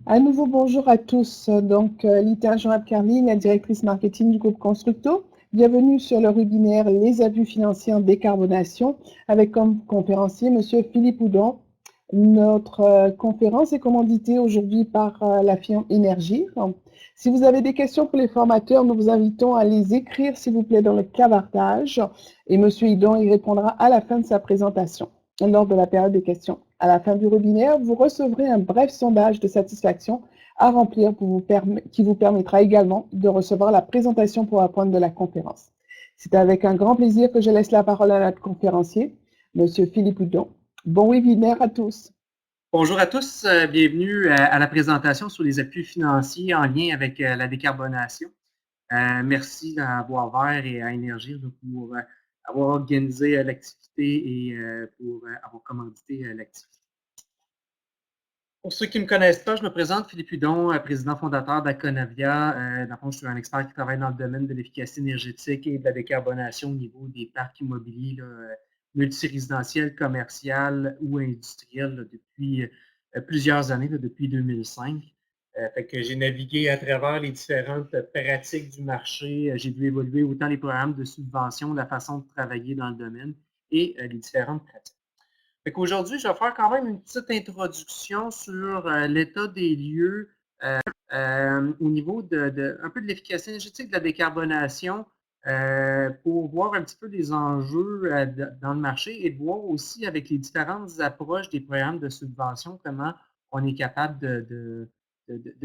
À nouveau, bonjour à tous. Lita Jean-Carline, la directrice marketing du groupe Constructo. Bienvenue sur le webinaire Les abus financiers en décarbonation avec comme conférencier Monsieur Philippe Houdon. Notre conférence est commanditée aujourd'hui par la firme Énergie. Si vous avez des questions pour les formateurs, nous vous invitons à les écrire, s'il vous plaît, dans le clavardage et Monsieur Houdon y répondra à la fin de sa présentation, lors de la période des questions. À la fin du webinaire, vous recevrez un bref sondage de satisfaction à remplir qui vous permettra également de recevoir la présentation PowerPoint de la conférence. C'est avec un grand plaisir que je laisse la parole à notre conférencier, Monsieur Philippe Houdon. Bon webinaire à tous. Bonjour à tous, bienvenue à la présentation sur les appuis financiers en lien avec la décarbonation. Merci à Boisvert et à Énergie pour avoir organisé l'activité et pour avoir commandité l'activité. Pour ceux qui ne me connaissent pas, je me présente, Philippe Hudon, président fondateur d'Aconavia. Dans le fond, je suis un expert qui travaille dans le domaine de l'efficacité énergétique et de la décarbonation au niveau des parcs immobiliers multirésidentiels, commerciaux ou industriels depuis plusieurs années, depuis 2005. Fait que j'ai navigué à travers les différentes pratiques du marché. J'ai vu évoluer autant les programmes de subvention, la façon de travailler dans le domaine et les différentes pratiques. Aujourd'hui, je vais faire quand même une petite introduction sur l'état des lieux au niveau un peu de l'efficacité énergétique, de la décarbonation, pour voir un petit peu les enjeux dans le marché et de voir aussi avec les différentes approches des programmes de subvention comment on est capable de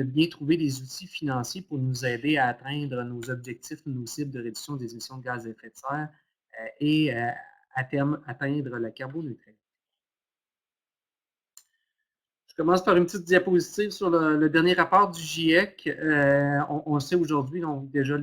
bien trouver des outils financiers pour nous aider à atteindre nos objectifs, nos cibles de réduction des émissions de gaz à effet de serre et à terme atteindre la carboneutralité. Je commence par une petite diapositive sur le dernier rapport du GIEC. On sait aujourd'hui donc déjà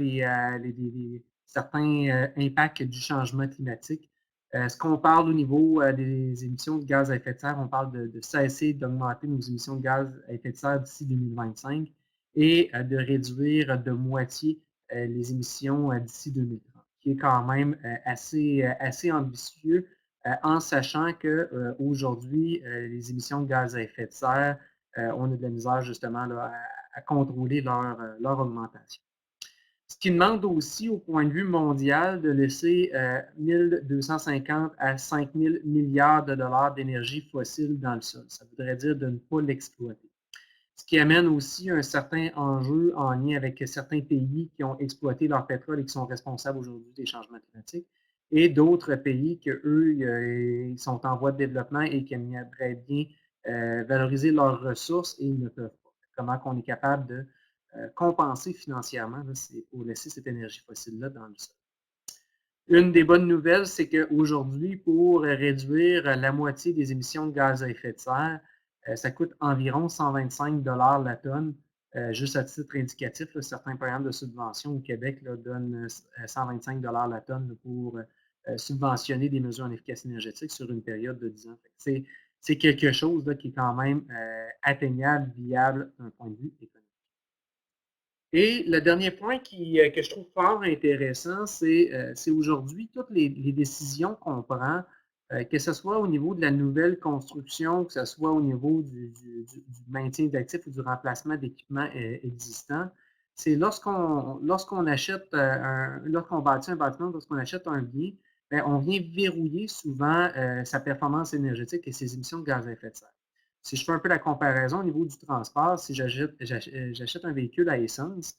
certains impacts du changement climatique. Ce qu'on parle au niveau des émissions de gaz à effet de serre, on parle de cesser d'augmenter nos émissions de gaz à effet de serre d'ici 2025 et de réduire de moitié les émissions d'ici 2030, qui est quand même assez ambitieux. En sachant qu'aujourd'hui, les émissions de gaz à effet de serre, on a de la misère justement là, à contrôler leur augmentation. Ce qui demande aussi, au point de vue mondial, de laisser 1250 à 5000 milliards de dollars d'énergie fossile dans le sol. Ça voudrait dire de ne pas l'exploiter. Ce qui amène aussi un certain enjeu en lien avec certains pays qui ont exploité leur pétrole et qui sont responsables aujourd'hui des changements climatiques, et d'autres pays qui, eux, sont en voie de développement et qui aimeraient bien valoriser leurs ressources et ils ne peuvent pas. Comment on est capable de compenser financièrement pour laisser cette énergie fossile-là dans le sol. Une des bonnes nouvelles, c'est qu'aujourd'hui, pour réduire la moitié des émissions de gaz à effet de serre, ça coûte environ 125 $ la tonne. Juste à titre indicatif, là, certains programmes de subvention au Québec là, donnent 125 $ la tonne pour subventionner des mesures en efficacité énergétique sur une période de 10 ans. C'est quelque chose là, qui est quand même atteignable, viable d'un point de vue économique. Et le dernier point que je trouve fort intéressant, c'est aujourd'hui toutes les décisions qu'on prend, que ce soit au niveau de la nouvelle construction, que ce soit au niveau du maintien d'actifs ou du remplacement d'équipements existants, c'est lorsqu'on achète, lorsqu'on bâtit un bâtiment, lorsqu'on achète un bien, bien, on vient verrouiller souvent sa performance énergétique et ses émissions de gaz à effet de serre. Si je fais un peu la comparaison au niveau du transport, si j'achète un véhicule à essence,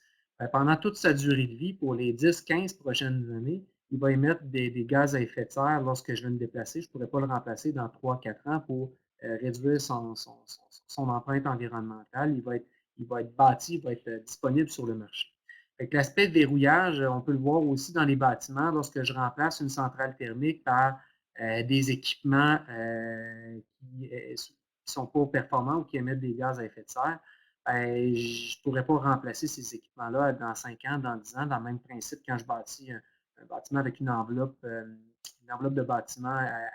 pendant toute sa durée de vie, pour les 10-15 prochaines années, il va émettre des gaz à effet de serre lorsque je vais me déplacer. Je ne pourrai pas le remplacer dans 3-4 ans pour réduire son empreinte environnementale. Il va être bâti, il va être disponible sur le marché. L'aspect de verrouillage, on peut le voir aussi dans les bâtiments lorsque je remplace une centrale thermique par des équipements qui ne sont pas performants ou qui émettent des gaz à effet de serre, je ne pourrais pas remplacer ces équipements-là dans 5 ans, dans 10 ans, dans le même principe quand je bâtis un bâtiment avec une enveloppe de bâtiment à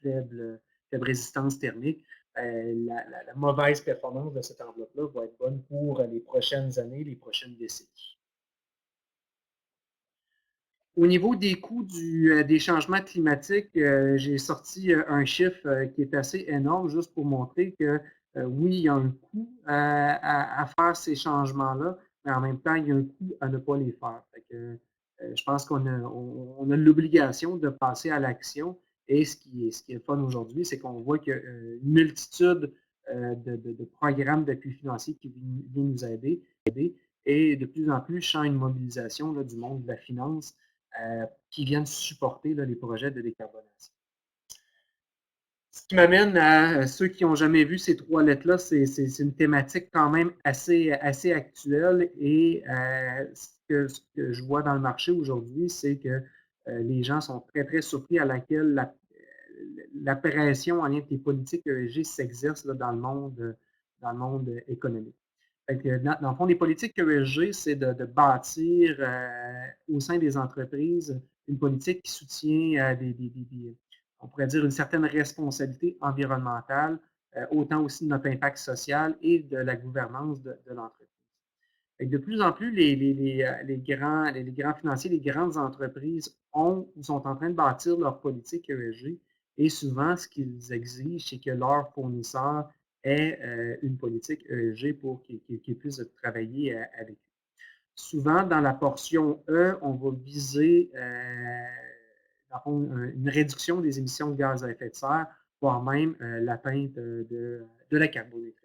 faible résistance thermique. La mauvaise performance de cette enveloppe-là va être bonne pour les prochaines années, les prochaines décennies. Au niveau des coûts des changements climatiques, j'ai sorti un chiffre qui est assez énorme juste pour montrer que Oui, il y a un coût à faire ces changements-là, mais en même temps, il y a un coût à ne pas les faire. Fait que, je pense qu'on a l'obligation de passer à l'action. Et ce qui est le fun aujourd'hui, c'est qu'on voit qu'il y a une multitude de programmes d'appui financier qui viennent nous aider. Et de plus en plus, je sens une mobilisation là, du monde de la finance qui viennent supporter là, les projets de décarbonation. Ce qui m'amène à ceux qui n'ont jamais vu ces trois lettres-là, c'est une thématique quand même assez actuelle et ce que je vois dans le marché aujourd'hui, c'est que les gens sont très, très surpris à laquelle la pression en lien avec les politiques ESG s'exerce dans le monde économique. Fait que, dans le fond, les politiques ESG, c'est de bâtir au sein des entreprises une politique qui soutient on pourrait dire, une certaine responsabilité environnementale, autant aussi de notre impact social et de la gouvernance de l'entreprise. De plus en plus, les grands financiers, les grandes entreprises sont en train de bâtir leur politique ESG et souvent, ce qu'ils exigent, c'est que leurs fournisseurs aient une politique ESG pour qu'ils puissent travailler avec eux. Souvent, dans la portion E, on va viser une réduction des émissions de gaz à effet de serre, voire même l'atteinte de la carboneutralité.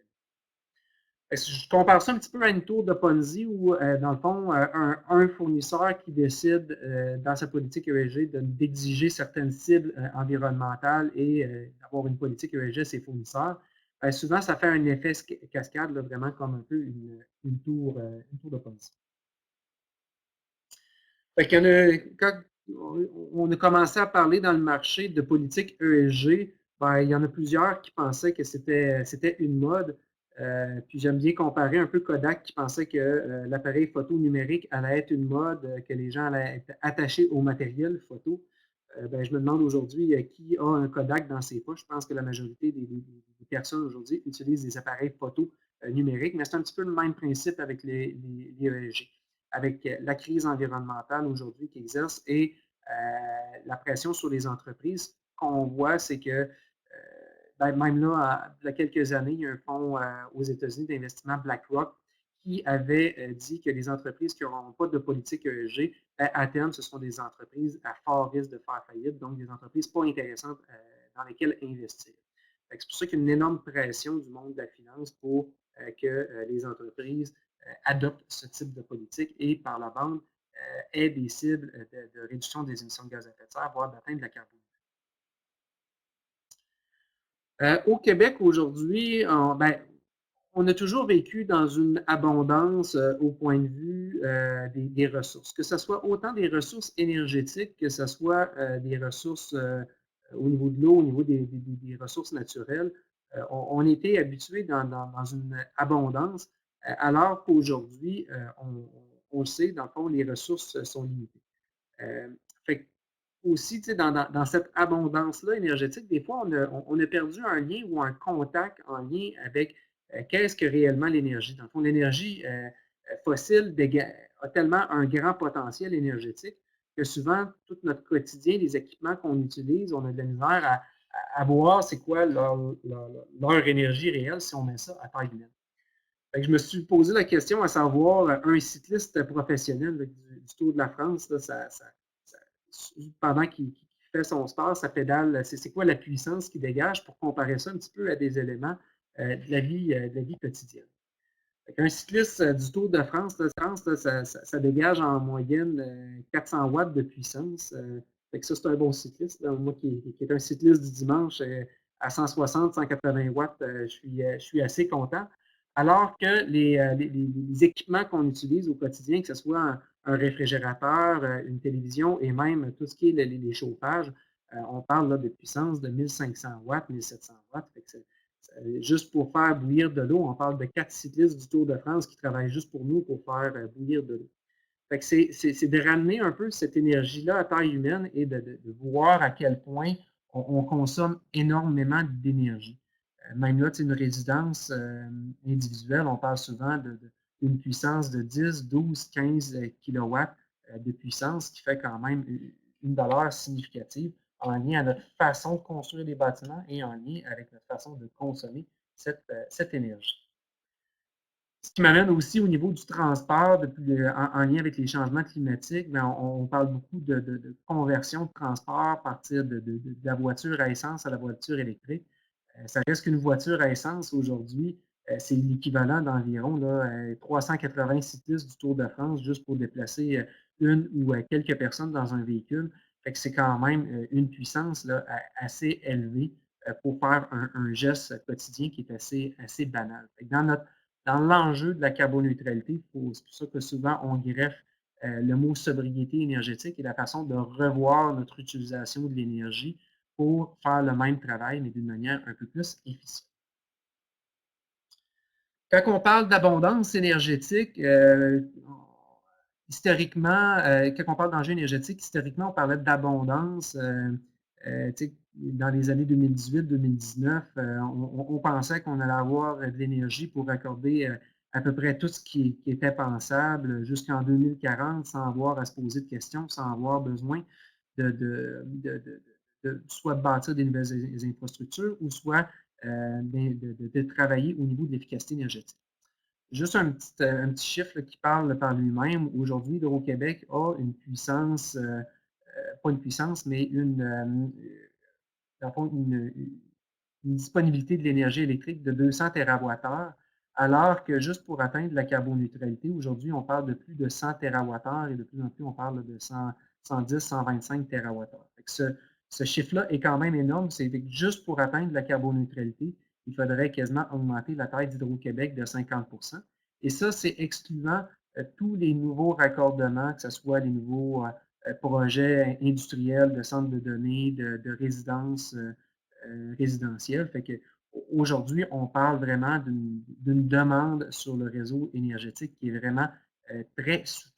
Je compare ça un petit peu à une tour de Ponzi où, dans le fond, un fournisseur qui décide dans sa politique ESG d'exiger certaines cibles environnementales et d'avoir une politique ESG à ses fournisseurs, souvent, ça fait un effet cascade, là, vraiment comme un peu une tour de Ponzi. Fait qu'il y en a, quand on a commencé à parler dans le marché de politique ESG, ben, il y en a plusieurs qui pensaient que c'était une mode. Puis j'aime bien comparer un peu Kodak qui pensait que l'appareil photo numérique allait être une mode, que les gens allaient être attachés au matériel photo. Ben, je me demande aujourd'hui qui a un Kodak dans ses poches. Je pense que la majorité des personnes aujourd'hui utilisent des appareils photo numériques, mais c'est un petit peu le même principe avec les ESG avec la crise environnementale aujourd'hui qui exerce et la pression sur les entreprises. Ce qu'on voit, c'est que même là, il y a quelques années, il y a un fonds aux États-Unis d'investissement BlackRock qui avait dit que les entreprises qui n'auront pas de politique ESG, à terme, ce sont des entreprises à fort risque de faire faillite, donc des entreprises pas intéressantes dans lesquelles investir. C'est pour ça qu'il y a une énorme pression du monde de la finance pour que les entreprises adoptent ce type de politique et par la bande aient des cibles de réduction des émissions de gaz à effet de serre, voire d'atteindre la carbone. Au Québec aujourd'hui, on a toujours vécu dans une abondance au point de vue des ressources, que ce soit autant des ressources énergétiques que ce soit des ressources au niveau de l'eau, au niveau des ressources naturelles. On était habitué dans une abondance, alors qu'aujourd'hui, on le sait, dans le fond, les ressources sont limitées. Fait aussi, dans cette abondance-là énergétique, des fois, on a perdu un lien ou un contact en lien avec qu'est-ce que réellement l'énergie. Dans le fond, l'énergie fossile a tellement un grand potentiel énergétique que souvent, tout notre quotidien, les équipements qu'on utilise, on a de la misère à voir c'est quoi leur énergie réelle si on met ça à taille humaine. Je me suis posé la question à savoir, un cycliste professionnel du Tour de la France, là, pendant qu'il fait son sport, sa pédale, c'est quoi la puissance qu'il dégage pour comparer ça un petit peu à des éléments de la vie quotidienne. Un cycliste du Tour de France, ça dégage en moyenne 400 watts de puissance. Ça, c'est un bon cycliste. Là. Moi qui est un cycliste du dimanche à 160, 180 watts, je suis assez content. Alors que les équipements qu'on utilise au quotidien, que ce soit un réfrigérateur, une télévision et même tout ce qui est les chauffages, on parle là, de puissance de 1500 watts, 1700 watts. Juste pour faire bouillir de l'eau, on parle de 4 cyclistes du Tour de France qui travaillent juste pour nous pour faire bouillir de l'eau. C'est de ramener un peu cette énergie-là à taille humaine et de voir à quel point on consomme énormément d'énergie. Même là, une résidence individuelle, on parle souvent d'une puissance de 10, 12, 15 kilowatts de puissance, qui fait quand même une valeur significative en lien à notre façon de construire des bâtiments et en lien avec notre façon de consommer cette énergie. Ce qui m'amène aussi au niveau du transport, en lien avec les changements climatiques, bien, on parle beaucoup de conversion de transport à partir de la voiture à essence à la voiture électrique. Ça reste qu'une voiture à essence aujourd'hui, c'est l'équivalent d'environ 380 cyclistes du Tour de France juste pour déplacer une ou quelques personnes dans un véhicule. Fait que c'est quand même une puissance là, assez élevée pour faire un geste quotidien qui est assez banal. Fait que dans l'enjeu de la carboneutralité, c'est pour ça que souvent on greffe le mot sobriété énergétique et la façon de revoir notre utilisation de l'énergie pour faire le même travail, mais d'une manière un peu plus efficiente. Quand on parle d'abondance énergétique, historiquement, quand on parle d'enjeu énergétique, historiquement, on parlait d'abondance. Dans les années 2018-2019, on pensait qu'on allait avoir de l'énergie pour accorder à peu près tout ce qui était pensable jusqu'en 2040 sans avoir à se poser de questions, sans avoir besoin soit de bâtir des nouvelles infrastructures ou soit de travailler au niveau de l'efficacité énergétique. Juste un petit chiffre qui parle par lui-même. Aujourd'hui, Hydro-Québec a une puissance, pas une puissance, mais une disponibilité de l'énergie électrique de 200 TWh, alors que juste pour atteindre la carboneutralité, aujourd'hui, on parle de plus de 100 TWh et de plus en plus, on parle de 110, 125 TWh. Ce chiffre-là est quand même énorme. C'est que juste pour atteindre la carboneutralité, il faudrait quasiment augmenter la taille d'Hydro-Québec de 50 %. Et ça, c'est excluant tous les nouveaux raccordements, que ce soit les nouveaux projets industriels de centres de données, de résidences résidentielles. Fait que aujourd'hui, on parle vraiment d'une demande sur le réseau énergétique qui est vraiment très soutenue.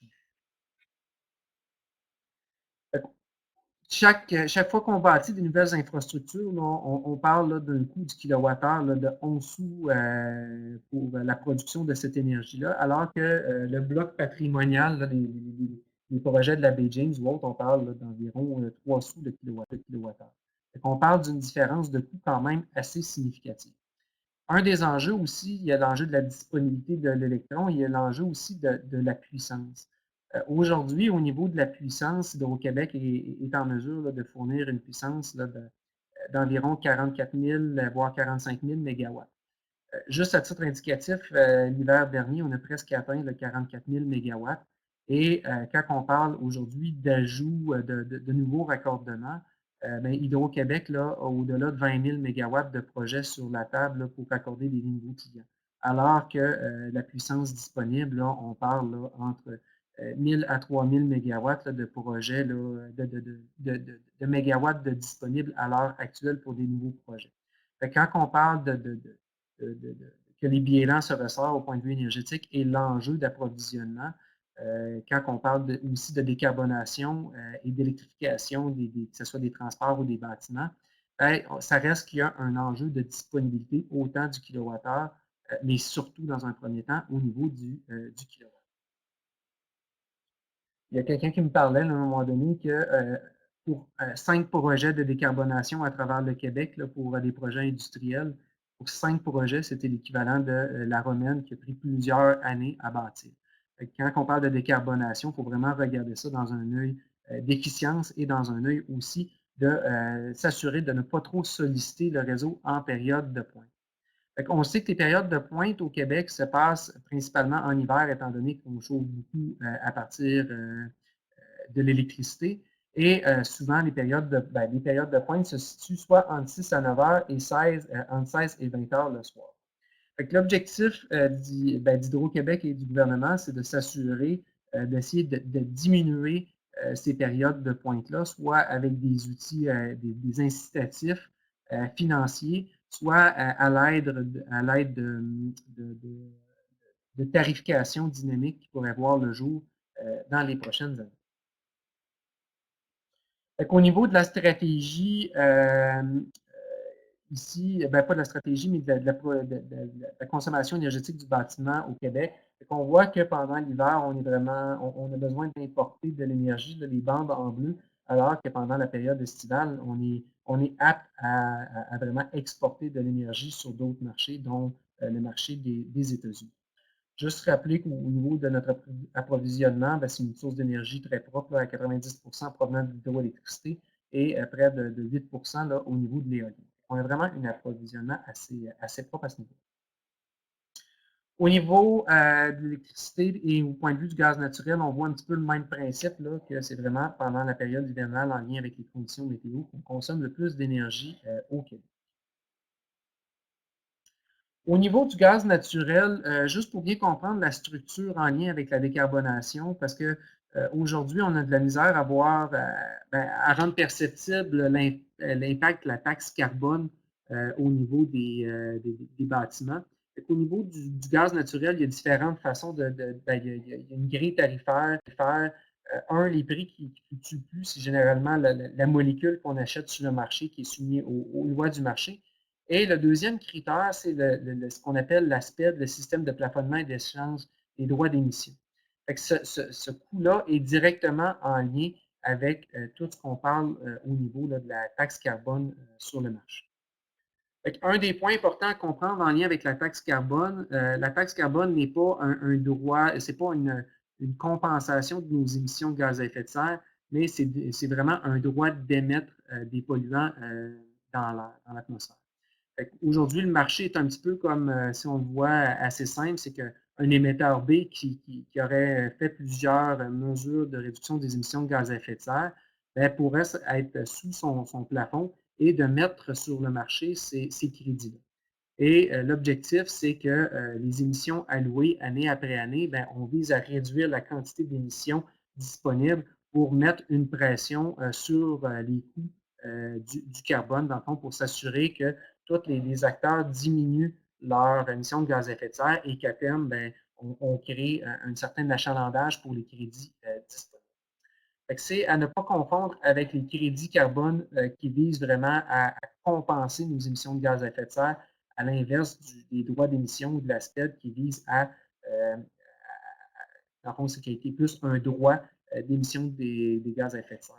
Chaque fois qu'on bâtit des nouvelles infrastructures, là, on parle d'un coût du kilowattheure de 11 sous pour la production de cette énergie-là, alors que le bloc patrimonial, là, les projets de la Baie James ou autres, on parle d'environ 3 sous de kilowattheure. On parle d'une différence de coût quand même assez significative. Un des enjeux aussi, il y a l'enjeu de la disponibilité de l'électron, il y a l'enjeu aussi de la puissance. Aujourd'hui, au niveau de la puissance, Hydro-Québec est en mesure là, de fournir une puissance d'environ 44 000, voire 45 000 mégawatts. Juste à titre indicatif, l'hiver dernier, on a presque atteint le 44 000 mégawatts. Et quand on parle aujourd'hui d'ajout de nouveaux raccordements, Hydro-Québec a au-delà de 20 000 mégawatts de projets sur la table là, pour raccorder des nouveaux clients. Alors que la puissance disponible, là, on parle là, entre 1000 à 3000 mégawatts là, de projets, là, de mégawatts de disponibles à l'heure actuelle pour des nouveaux projets. Fait que quand on parle que les bilans se ressortent au point de vue énergétique et l'enjeu d'approvisionnement, quand on parle aussi de décarbonation et d'électrification, que ce soit des transports ou des bâtiments, ça reste qu'il y a un enjeu de disponibilité autant du kilowattheure, mais surtout dans un premier temps au niveau du kilowatt. Il y a quelqu'un qui me parlait à un moment donné que pour 5 projets de décarbonation à travers le Québec, là, pour des projets industriels, pour 5 projets, c'était l'équivalent de la Romaine qui a pris plusieurs années à bâtir. Quand on parle de décarbonation, il faut vraiment regarder ça dans un œil d'efficience et dans un œil aussi de s'assurer de ne pas trop solliciter le réseau en période de pointe. On sait que les périodes de pointe au Québec se passent principalement en hiver, étant donné qu'on chauffe beaucoup à partir de l'électricité. Et souvent, les périodes de pointe se situent soit entre 6 à 9 heures et entre 16 et 20 heures le soir. L'objectif d'Hydro-Québec et du gouvernement, c'est de s'assurer d'essayer de diminuer ces périodes de pointe-là, soit avec des outils, des incitatifs financiers, soit à l'aide de tarification dynamique qui pourrait voir le jour dans les prochaines années. Au niveau de la stratégie, ici, pas de la stratégie, mais de la consommation énergétique du bâtiment au Québec, on voit que pendant l'hiver, on a besoin d'importer de l'énergie, les bandes en bleu, alors que pendant la période estivale, on est apte à vraiment exporter de l'énergie sur d'autres marchés, dont le marché des États-Unis. Juste rappeler qu'au niveau de notre approvisionnement, c'est une source d'énergie très propre, là, à 90% provenant de l'hydroélectricité et près de 8% là, au niveau de l'éolien. On a vraiment un approvisionnement assez propre à ce niveau. Au niveau de l'électricité et au point de vue du gaz naturel, on voit un petit peu le même principe, là, que c'est vraiment pendant la période hivernale en lien avec les conditions météo qu'on consomme le plus d'énergie au Québec. Au niveau du gaz naturel, juste pour bien comprendre la structure en lien avec la décarbonation, parce que aujourd'hui, on a de la misère à voir, à rendre perceptible l'impact de la taxe carbone au niveau des bâtiments. Au niveau du gaz naturel, il y a différentes façons il y a une grille tarifaire. Les prix qui ne fluctuent plus, c'est généralement la molécule qu'on achète sur le marché qui est soumise aux lois du marché. Et le deuxième critère, c'est ce qu'on appelle l'ASPED, le système de plafonnement et d'échange des droits d'émission. Ce coût-là est directement en lien avec tout ce qu'on parle au niveau là, de la taxe carbone sur le marché. Un des points importants à comprendre en lien avec la taxe carbone n'est pas un droit, c'est pas une compensation de nos émissions de gaz à effet de serre, mais c'est vraiment un droit d'émettre des polluants dans l'atmosphère. Aujourd'hui, le marché est un petit peu comme, si on le voit assez simple, c'est qu'un émetteur B qui aurait fait plusieurs mesures de réduction des émissions de gaz à effet de serre pourrait être sous son plafond et de mettre sur le marché ces crédits-là. Et l'objectif, c'est que les émissions allouées année après année, on vise à réduire la quantité d'émissions disponibles pour mettre une pression sur les coûts du carbone, dans le fond, pour s'assurer que tous les acteurs diminuent leurs émissions de gaz à effet de serre et qu'à terme, on crée un certain achalandage pour les crédits disponibles. C'est à ne pas confondre avec les crédits carbone qui visent vraiment à compenser nos émissions de gaz à effet de serre, à l'inverse des droits d'émission ou de la SPED qui vise dans le fond, c'est qui a été plus un droit d'émission des gaz à effet de serre,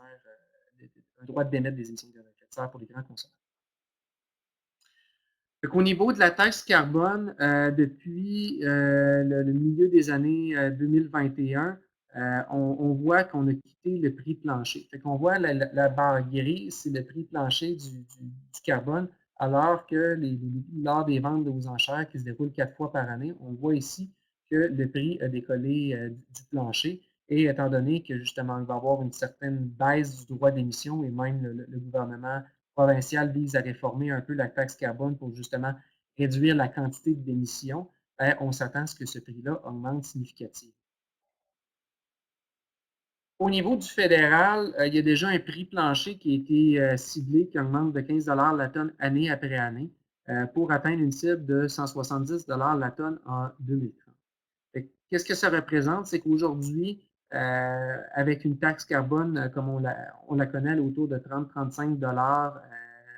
un droit d'émettre des émissions de gaz à effet de serre pour les grands consommateurs. Au niveau de la taxe carbone, depuis le milieu des années 2021, on voit qu'on a quitté le prix plancher. Fait qu'on voit la barre grise, c'est le prix plancher du carbone, alors que lors des ventes aux enchères qui se déroulent 4 fois par année, on voit ici que le prix a décollé du plancher. Et étant donné que justement, il va y avoir une certaine baisse du droit d'émission et même le gouvernement provincial vise à réformer un peu la taxe carbone pour justement réduire la quantité d'émissions, on s'attend à ce que ce prix-là augmente significativement. Au niveau du fédéral, il y a déjà un prix plancher qui a été ciblé, qui augmente de 15 la tonne année après année, pour atteindre une cible de 170 la tonne en 2030. Qu'est-ce que ça représente? C'est qu'aujourd'hui, avec une taxe carbone comme on la connaît autour de 30-35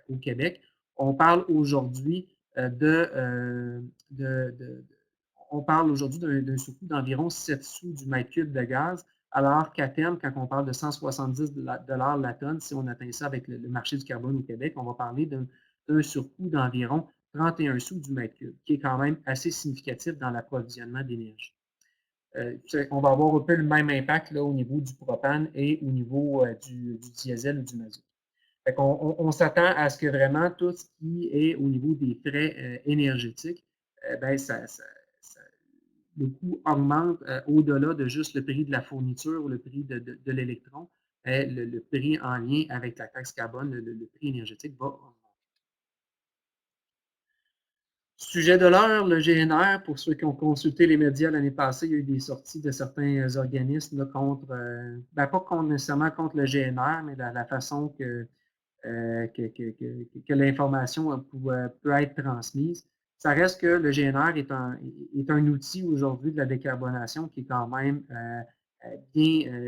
au Québec, on parle aujourd'hui d'un surcoût d'environ 7 sous du mètre cube de gaz, alors qu'à terme, quand on parle de 170 la tonne, si on atteint ça avec le marché du carbone au Québec, on va parler d'un surcoût d'environ 31 sous du mètre cube, qui est quand même assez significatif dans l'approvisionnement d'énergie. On va avoir un peu le même impact là, au niveau du propane et au niveau du diesel ou du mazout. On s'attend à ce que vraiment tout ce qui est au niveau des frais énergétiques, le coût augmente au-delà de juste le prix de la fourniture ou le prix de l'électron. Le prix en lien avec la taxe carbone, le prix énergétique va augmenter. Sujet de l'heure, le GNR, pour ceux qui ont consulté les médias l'année passée, il y a eu des sorties de certains organismes là, contre, pas nécessairement contre le GNR, mais la façon que l'information peut être transmise. Ça reste que le GNR est un outil aujourd'hui de la décarbonation qui est quand même bien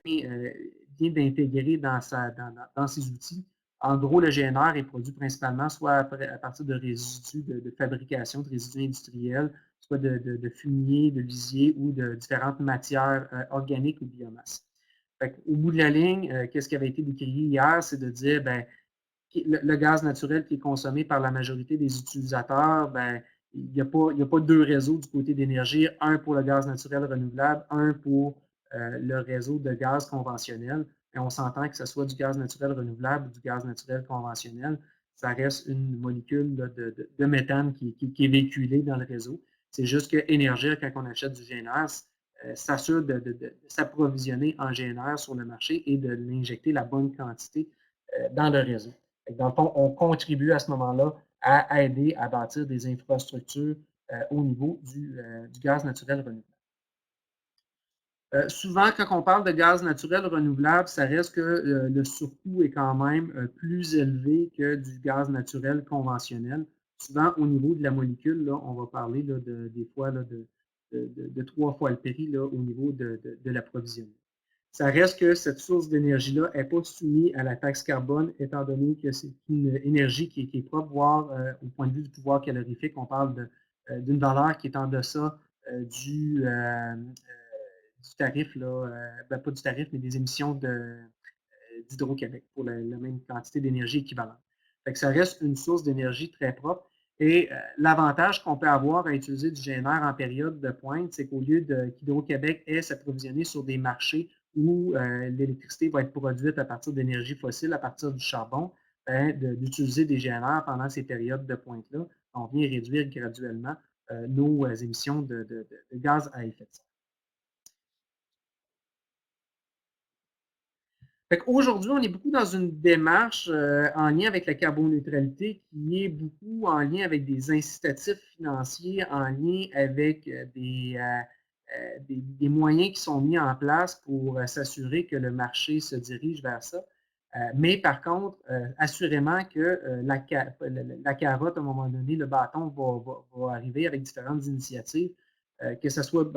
d'intégrer dans ses outils. En gros, le GNR est produit principalement soit à partir de résidus de fabrication, de résidus industriels, soit de fumier, de lisier ou de différentes matières organiques ou biomasse. Au bout de la ligne, qu'est-ce qui avait été décrié hier, c'est de dire, ben, le gaz naturel qui est consommé par la majorité des utilisateurs, ben, il n'y a pas deux réseaux du côté d'énergie, un pour le gaz naturel renouvelable, un pour le réseau de gaz conventionnel. Et on s'entend que ce soit du gaz naturel renouvelable ou du gaz naturel conventionnel, ça reste une molécule de méthane qui est véhiculée dans le réseau. C'est juste que Énergir, quand on achète du GNR, s'assure de s'approvisionner en GNR sur le marché et de l'injecter la bonne quantité dans le réseau. Dans le fond, on contribue à ce moment-là à aider à bâtir des infrastructures au niveau du gaz naturel renouvelable. Souvent, quand on parle de gaz naturel renouvelable, ça reste que le surcoût est quand même plus élevé que du gaz naturel conventionnel. Souvent, au niveau de la molécule, là, on va parler là, des fois là, de 3 fois le prix là, au niveau de l'approvisionnement. Ça reste que cette source d'énergie-là n'est pas soumise à la taxe carbone, étant donné que c'est une énergie qui est propre, voire au point de vue du pouvoir calorifique, on parle d'une valeur qui est en deçà du tarif, là, ben pas du tarif, mais des émissions d'Hydro-Québec pour la même quantité d'énergie équivalente. Fait que ça reste une source d'énergie très propre. Et l'avantage qu'on peut avoir à utiliser du GNR en période de pointe, c'est qu'au lieu qu'Hydro-Québec ait s'approvisionner sur des marchés où l'électricité va être produite à partir d'énergie fossile, à partir du charbon, ben, d'utiliser des GNR pendant ces périodes de pointe-là, on vient réduire graduellement nos émissions de gaz à effet de serre. Aujourd'hui, on est beaucoup dans une démarche en lien avec la carboneutralité qui est beaucoup en lien avec des incitatifs financiers, en lien avec des moyens qui sont mis en place pour s'assurer que le marché se dirige vers ça. Mais par contre, assurément que la carotte, à un moment donné, le bâton va arriver avec différentes initiatives, que ce soit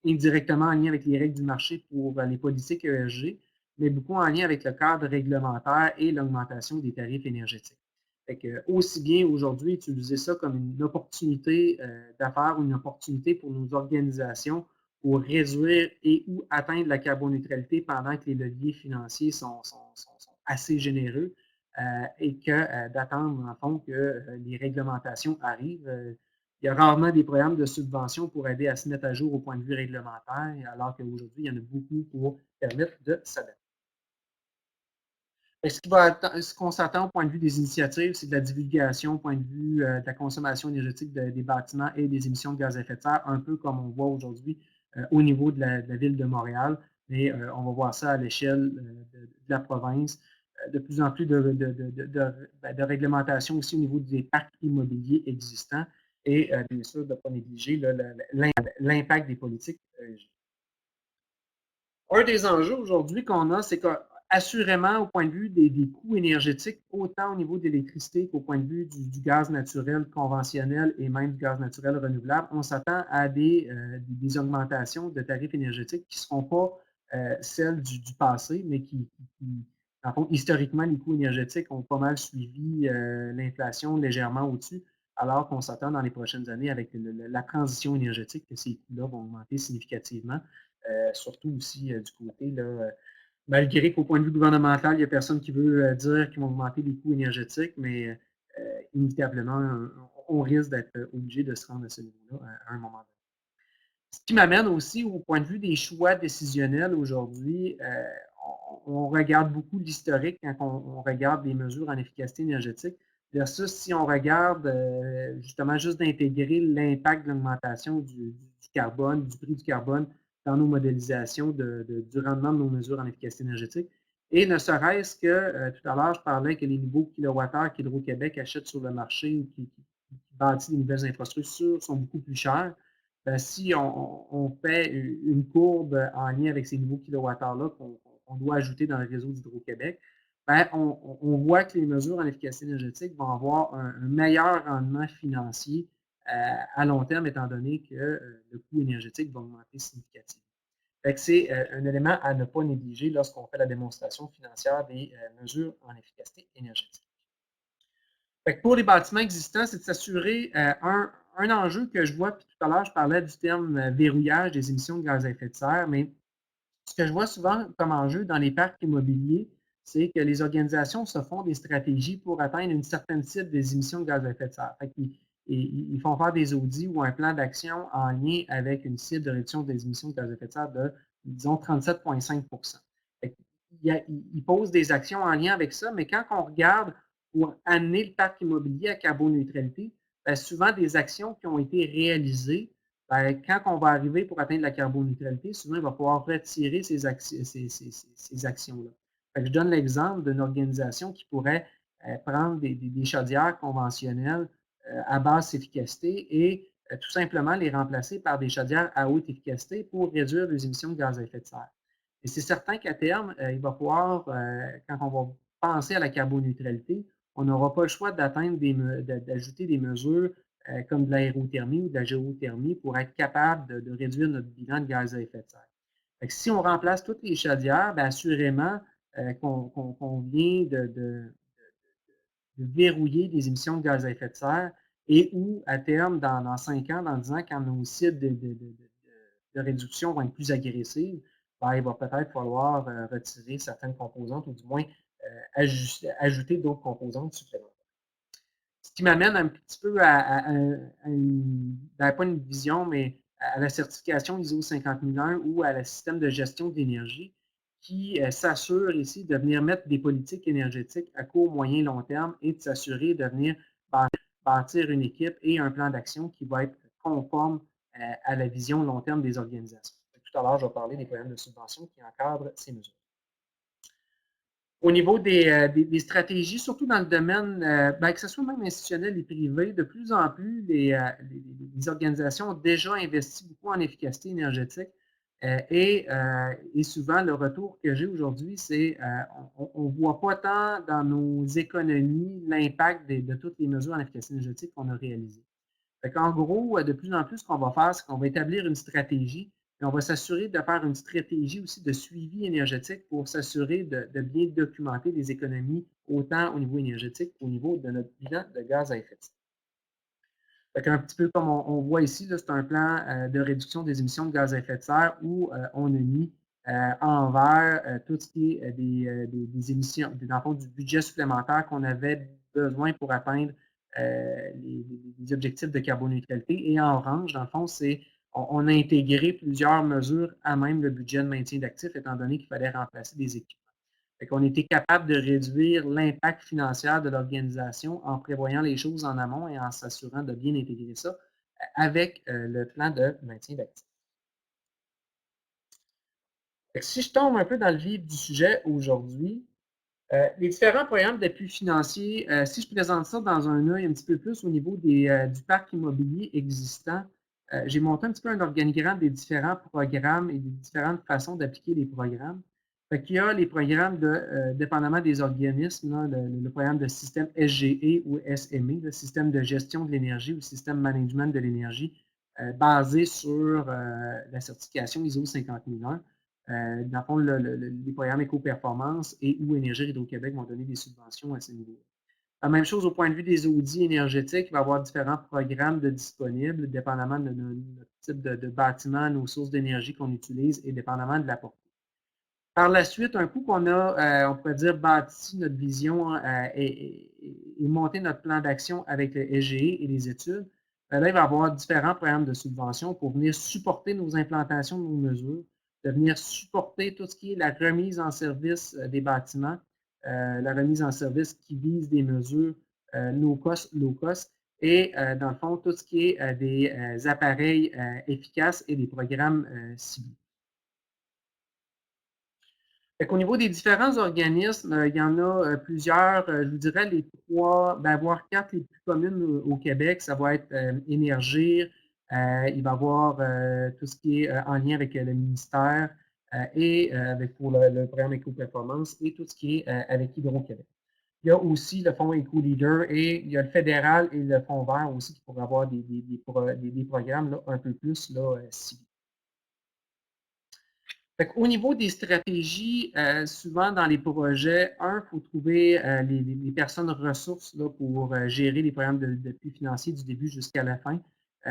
indirectement en lien avec les règles du marché pour les politiques ESG, mais beaucoup en lien avec le cadre réglementaire et l'augmentation des tarifs énergétiques. Fait que, aussi bien aujourd'hui utiliser ça comme une opportunité d'affaires, une opportunité pour nos organisations pour réduire et ou atteindre la carboneutralité pendant que les leviers financiers sont assez généreux et que d'attendre, en fond, que les réglementations arrivent. Il y a rarement des programmes de subvention pour aider à se mettre à jour au point de vue réglementaire, alors qu'aujourd'hui, il y en a beaucoup pour permettre de s'adapter. Ce qu'on s'attend au point de vue des initiatives, c'est de la divulgation au point de vue de la consommation énergétique des bâtiments et des émissions de gaz à effet de serre, un peu comme on voit aujourd'hui au niveau de la ville de Montréal. Mais on va voir ça à l'échelle de la province. De plus en plus de réglementation aussi au niveau des parcs immobiliers existants et bien sûr de ne pas négliger l'impact des politiques. Un des enjeux aujourd'hui qu'on a, c'est qu'assurément, au point de vue des coûts énergétiques, autant au niveau de l'électricité qu'au point de vue du gaz naturel conventionnel et même du gaz naturel renouvelable, on s'attend à des augmentations de tarifs énergétiques qui ne seront pas celles du passé, mais en fond, historiquement, les coûts énergétiques ont pas mal suivi l'inflation légèrement au-dessus, alors qu'on s'attend dans les prochaines années avec la transition énergétique que ces coûts-là vont augmenter significativement. Surtout aussi du côté, là, malgré qu'au point de vue gouvernemental, il n'y a personne qui veut dire qu'ils vont augmenter les coûts énergétiques, mais inévitablement, on risque d'être obligé de se rendre à ce niveau-là à un moment donné. Ce qui m'amène aussi au point de vue des choix décisionnels aujourd'hui. On regarde beaucoup l'historique quand on regarde les mesures en efficacité énergétique versus si on regarde justement juste d'intégrer l'impact de l'augmentation du carbone, du prix du carbone dans nos modélisations du rendement de nos mesures en efficacité énergétique. Et ne serait-ce que, tout à l'heure, je parlais que les nouveaux kilowattheures qu'Hydro-Québec achète sur le marché ou qui bâtit des nouvelles infrastructures sont beaucoup plus chers. Si on fait une courbe en lien avec ces nouveaux kilowattheures-là qu'on doit ajouter dans le réseau d'Hydro-Québec, on voit que les mesures en efficacité énergétique vont avoir un meilleur rendement financier à long terme, étant donné que le coût énergétique va augmenter significativement. C'est un élément à ne pas négliger lorsqu'on fait la démonstration financière des mesures en efficacité énergétique. Pour les bâtiments existants, c'est de s'assurer un enjeu que je vois, puis tout à l'heure, je parlais du terme verrouillage des émissions de gaz à effet de serre, mais Ce que je vois souvent comme enjeu dans les parcs immobiliers, c'est que les organisations se font des stratégies pour atteindre une certaine cible des émissions de gaz à effet de serre. Ils font faire des audits ou un plan d'action en lien avec une cible de réduction des émissions de gaz à effet de serre de, disons, 37,5 Ils posent des actions en lien avec ça, mais quand on regarde pour amener le parc immobilier à carboneutralité, bien, souvent des actions qui ont été réalisées, bien, quand on va arriver pour atteindre la carboneutralité, souvent, il va falloir retirer ces actions-là. Je donne l'exemple d'une organisation qui pourrait prendre des chaudières conventionnelles à basse efficacité et tout simplement les remplacer par des chaudières à haute efficacité pour réduire les émissions de gaz à effet de serre. Et c'est certain qu'à terme, il va falloir, quand on va penser à la carboneutralité, on n'aura pas le choix d'ajouter des mesures comme de l'aérothermie ou de la géothermie pour être capable de réduire notre bilan de gaz à effet de serre. Fait que si on remplace toutes les chaudières, bien, assurément qu'on vient de verrouiller les émissions de gaz à effet de serre et où, à terme, dans 5 ans, dans 10 ans, quand nos cibles de réduction vont être plus agressives, ben, il va peut-être falloir retirer certaines composantes ou du moins ajouter d'autres composantes supplémentaires. Ce qui m'amène un petit peu pas une vision, mais à la certification ISO 50001 ou à le système de gestion de l'énergie qui s'assure ici de venir mettre des politiques énergétiques à court, moyen, long terme et de s'assurer de venir bâtir une équipe et un plan d'action qui va être conforme à la vision long terme des organisations. Tout à l'heure, je vais parler des programmes de subvention qui encadrent ces mesures. Au niveau des stratégies, surtout dans le domaine, que ce soit même institutionnel et privé, de plus en plus, les organisations ont déjà investi beaucoup en efficacité énergétique et souvent, le retour que j'ai aujourd'hui, c'est on ne voit pas tant dans nos économies l'impact de toutes les mesures en efficacité énergétique qu'on a réalisées. En gros, de plus en plus, ce qu'on va faire, c'est qu'on va établir une stratégie et on va s'assurer de faire une stratégie aussi de suivi énergétique pour s'assurer de bien documenter les économies autant au niveau énergétique qu'au niveau de notre bilan de gaz à effet de serre. Un petit peu comme on voit ici, c'est un plan de réduction des émissions de gaz à effet de serre où on a mis en vert tout ce qui est des émissions, dans le fond, du budget supplémentaire qu'on avait besoin pour atteindre les objectifs de carboneutralité. Et en orange, dans le fond, on a intégré plusieurs mesures à même le budget de maintien d'actifs, étant donné qu'il fallait remplacer des équipements. On était capable de réduire l'impact financier de l'organisation en prévoyant les choses en amont et en s'assurant de bien intégrer ça avec le plan de maintien d'actifs. Si je tombe un peu dans le vif du sujet aujourd'hui, les différents programmes d'appui financier, si je présente ça dans un œil un petit peu plus au niveau du parc immobilier existant, j'ai monté un petit peu un organigramme des différents programmes et des différentes façons d'appliquer les programmes. Il y a les programmes dépendamment des organismes, là, le programme de système SGE ou SME, le système de gestion de l'énergie ou système management de l'énergie, basé sur la certification ISO 50001. Dans le fond, les programmes éco-performance et ou Énergie Hydro-Québec vont donner des subventions à ce niveau-là. La même chose au point de vue des audits énergétiques, il va y avoir différents programmes disponibles, dépendamment de notre type de bâtiment, nos sources d'énergie qu'on utilise et dépendamment de la portée. Par la suite, un coup qu'on a, on pourrait dire, bâti notre vision et monté notre plan d'action avec le SGE et les études, là, il va y avoir différents programmes de subvention pour venir supporter nos implantations, nos mesures, de venir supporter tout ce qui est la remise en service des bâtiments, la remise en service qui vise des mesures low cost, et dans le fond, tout ce qui est des appareils efficaces et des programmes ciblés. Au niveau des différents organismes, il y en a plusieurs, je vous dirais les 3, voire 4 les plus communes au Québec, ça va être Énergir, il va y avoir tout ce qui est en lien avec le ministère et pour le programme Éco-Performance et tout ce qui est avec Hydro-Québec. Il y a aussi le fonds Éco-Leader et il y a le fédéral et le fonds vert aussi qui pourraient avoir des programmes là, un peu plus ciblés. Au niveau des stratégies, souvent dans les projets, il faut trouver les personnes ressources là, pour gérer les programmes d'appui financier du début jusqu'à la fin.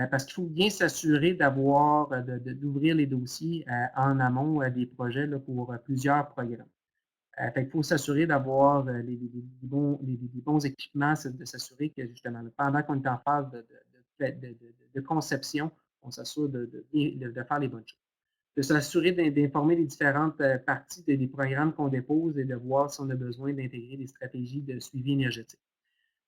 parce qu'il faut bien s'assurer d'ouvrir les dossiers en amont des projets là, pour plusieurs programmes. Il faut s'assurer d'avoir les bons équipements, de s'assurer que justement, pendant qu'on est en phase de conception, on s'assure de faire les bonnes choses. De s'assurer d'informer les différentes parties des programmes qu'on dépose et de voir si on a besoin d'intégrer des stratégies de suivi énergétique.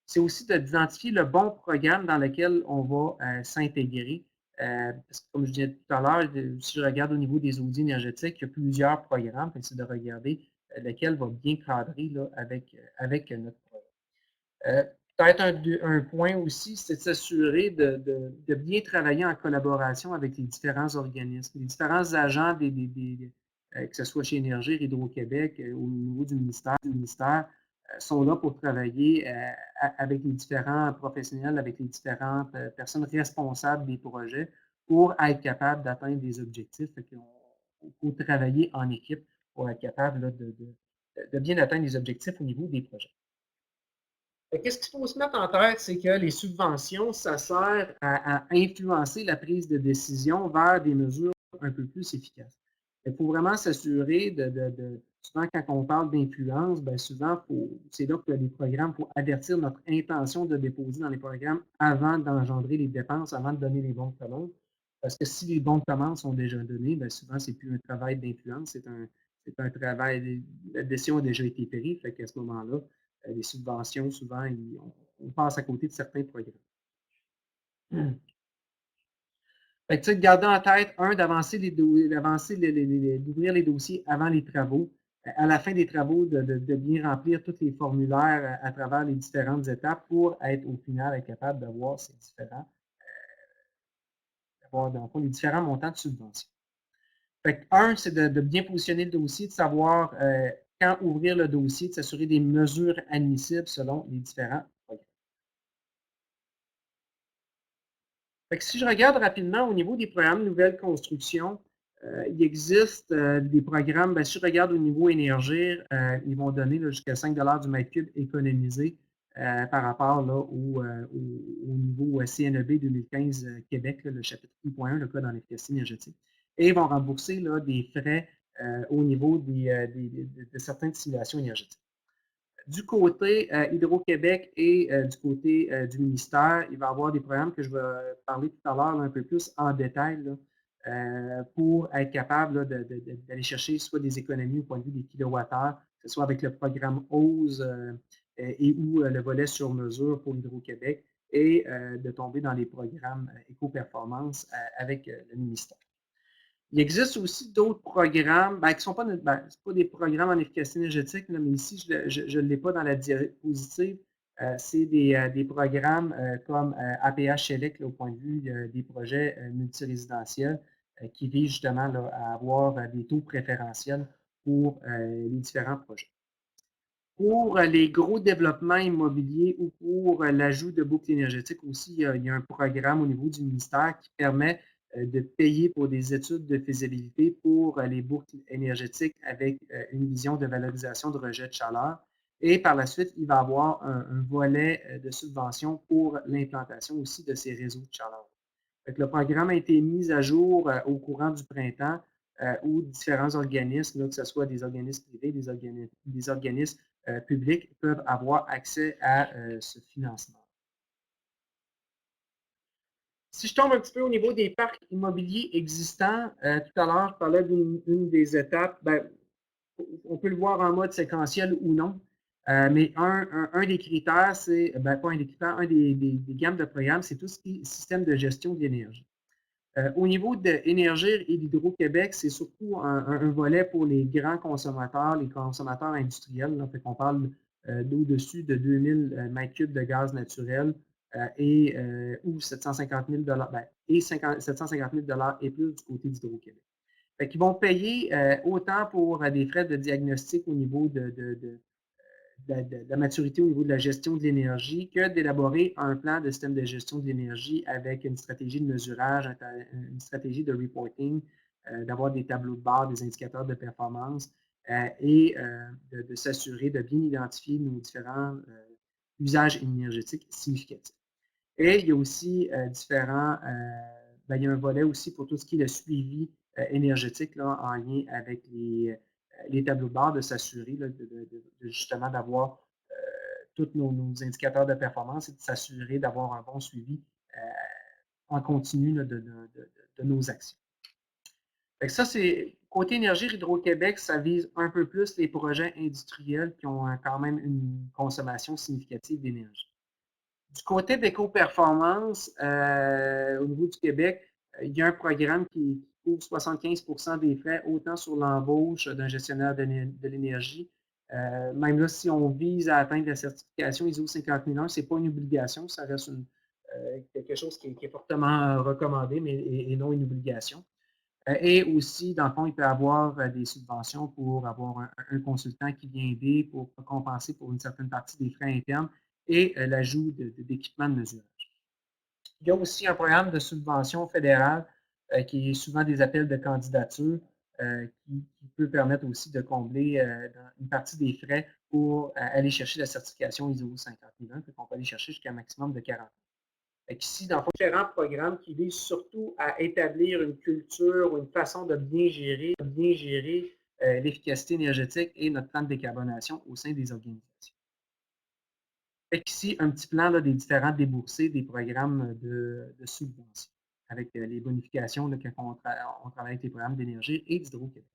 C'est aussi d'identifier le bon programme dans lequel on va s'intégrer. Parce que comme je disais tout à l'heure, si je regarde au niveau des audits énergétiques, il y a plusieurs programmes, c'est de regarder lequel va bien cadrer là, avec notre programme. Peut-être un point aussi, c'est de s'assurer de bien travailler en collaboration avec les différents organismes, les différents agents, que ce soit chez Énergie, Hydro-Québec, au niveau du ministère, sont là pour travailler avec les différents professionnels, avec les différentes personnes responsables des projets pour être capable d'atteindre des objectifs. Il faut travailler en équipe pour être capable là, de bien atteindre les objectifs au niveau des projets. Qu'est-ce qu'il faut se mettre en tête, c'est que les subventions, ça sert à influencer la prise de décision vers des mesures un peu plus efficaces. Il faut vraiment s'assurer souvent quand on parle d'influence, bien souvent, c'est là que les programmes, il faut avertir notre intention de déposer dans les programmes avant d'engendrer les dépenses, avant de donner les bons de commande. Parce que si les bons de commande sont déjà donnés, bien souvent, ce n'est plus un travail d'influence, c'est un travail, la décision a déjà été prise, fait qu'à ce moment-là, les subventions, souvent, on passe à côté de certains programmes. Fait que, garder en tête, d'ouvrir les dossiers avant les travaux. À la fin des travaux, de bien remplir tous les formulaires à travers les différentes étapes pour être au final être capable d'avoir les différents montants de subventions. Fait que, c'est de bien positionner le dossier, de savoir quand ouvrir le dossier, de s'assurer des mesures admissibles selon les différents programmes. Fait que si je regarde rapidement au niveau des programmes de nouvelle construction, il existe des programmes, bien, si je regarde au niveau énergie, ils vont donner jusqu'à 5 du mètre cube économisé par rapport là, au niveau CNEB 2015 Québec, le chapitre 1.1, le code en efficacité énergétique. Et ils vont rembourser là, des frais au niveau de certaines simulations énergétiques. Du côté Hydro-Québec et du côté du ministère, il va y avoir des programmes que je vais parler tout à l'heure un peu plus en détail là, pour être capable d'aller chercher soit des économies au point de vue des kilowattheures, que ce soit avec le programme OSE et ou le volet sur mesure pour Hydro-Québec et de tomber dans les programmes éco-performance avec le ministère. Il existe aussi d'autres programmes qui ne sont pas, pas des programmes en efficacité énergétique, là, mais ici, je ne l'ai pas dans la diapositive. C'est des programmes comme APH Select au point de vue des projets multirésidentiels qui visent justement là, à avoir des taux préférentiels pour les différents projets. Pour les gros développements immobiliers ou pour l'ajout de boucles énergétiques aussi, il y a un programme au niveau du ministère qui permet de payer pour des études de faisabilité pour les boucles énergétiques avec une vision de valorisation de rejet de chaleur. Et par la suite, il va y avoir un volet de subvention pour l'implantation aussi de ces réseaux de chaleur. Le programme a été mis à jour au courant du printemps où différents organismes, là, que ce soit des organismes privés, des organismes publics, peuvent avoir accès à ce financement. Si je tombe un petit peu au niveau des parcs immobiliers existants, tout à l'heure, je parlais d'une des étapes, on peut le voir en mode séquentiel ou non, mais un des critères, c'est, pas un des critères, un des gammes de programmes, c'est tout ce qui est système de gestion de l'énergie. Au niveau de Énergie et d'Hydro-Québec, c'est surtout un volet pour les grands consommateurs, les consommateurs industriels. Là, fait qu'on parle d'au-dessus de 2000 mètres cubes de gaz naturel ou 750 000 et 750 000 et plus du côté d'Hydro-Québec. Ils vont payer autant pour des frais de diagnostic au niveau de la maturité au niveau de la gestion de l'énergie que d'élaborer un plan de système de gestion de l'énergie avec une stratégie de mesurage, une stratégie de reporting, d'avoir des tableaux de bord, des indicateurs de performance et de s'assurer de bien identifier nos différents usages énergétiques significatifs. Et il y a aussi il y a un volet aussi pour tout ce qui est le suivi énergétique là, en lien avec les tableaux de bord, de s'assurer justement d'avoir tous nos indicateurs de performance et de s'assurer d'avoir un bon suivi en continu là, de nos actions. Fait que ça, c'est côté énergie, Hydro-Québec, ça vise un peu plus les projets industriels qui ont quand même une consommation significative d'énergie. Du côté d'Éco-Performance, au niveau du Québec, il y a un programme qui couvre 75% des frais, autant sur l'embauche d'un gestionnaire de l'énergie. Même là, si on vise à atteindre la certification ISO 50001, ce n'est pas une obligation, ça reste quelque chose qui est fortement recommandé, mais et non une obligation. Et aussi, dans le fond, il peut y avoir des subventions pour avoir un consultant qui vient aider pour compenser pour une certaine partie des frais internes et l'ajout d'équipements de mesurage. Il y a aussi un programme de subvention fédérale qui est souvent des appels de candidature qui peut permettre aussi de combler une partie des frais pour aller chercher la certification ISO 50001. On peut aller chercher jusqu'à un maximum de 40 ans. Ici, dans différents programmes qui visent surtout à établir une culture ou une façon de bien gérer l'efficacité énergétique et notre plan de décarbonation au sein des organisations. Ici, un petit plan là, des différents déboursés des programmes de subvention avec les bonifications là, quand on travaille avec les programmes d'énergie et d'Hydro-Québec.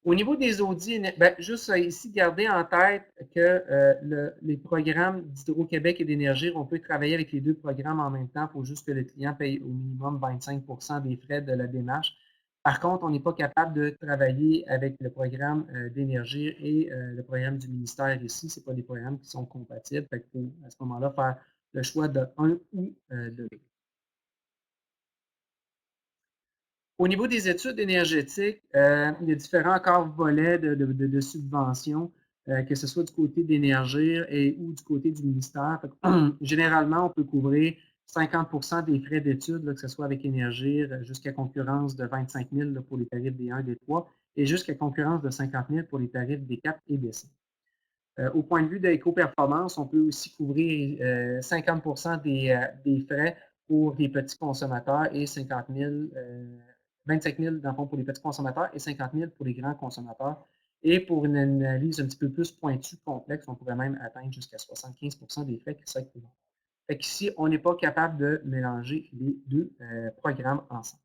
Au niveau des audits, juste ici, garder en tête que les programmes d'Hydro-Québec et d'énergie, on peut travailler avec les deux programmes en même temps. Il faut juste que le client paye au minimum 25% des frais de la démarche. Par contre, on n'est pas capable de travailler avec le programme d'énergie et le programme du ministère ici. Ce ne sont pas des programmes qui sont compatibles. Il faut à ce moment-là faire le choix de un ou de l'autre. Au niveau des études énergétiques, il y a différents encore volets de subventions, que ce soit du côté d'énergie ou du côté du ministère. Généralement, on peut couvrir 50% des frais d'études, que ce soit avec énergie, jusqu'à concurrence de 25 000 là, pour les tarifs des 1, des 3, et jusqu'à concurrence de 50 000 pour les tarifs des 4 et des 5. Au point de vue de l'éco-performance, on peut aussi couvrir 50% des frais pour les petits consommateurs et 25 000 dans le fond pour les petits consommateurs et 50 000 pour les grands consommateurs. Et pour une analyse un petit peu plus pointue, complexe, on pourrait même atteindre jusqu'à 75% des frais qui seraient couverts. Fait qu'ici, on n'est pas capable de mélanger les deux programmes ensemble.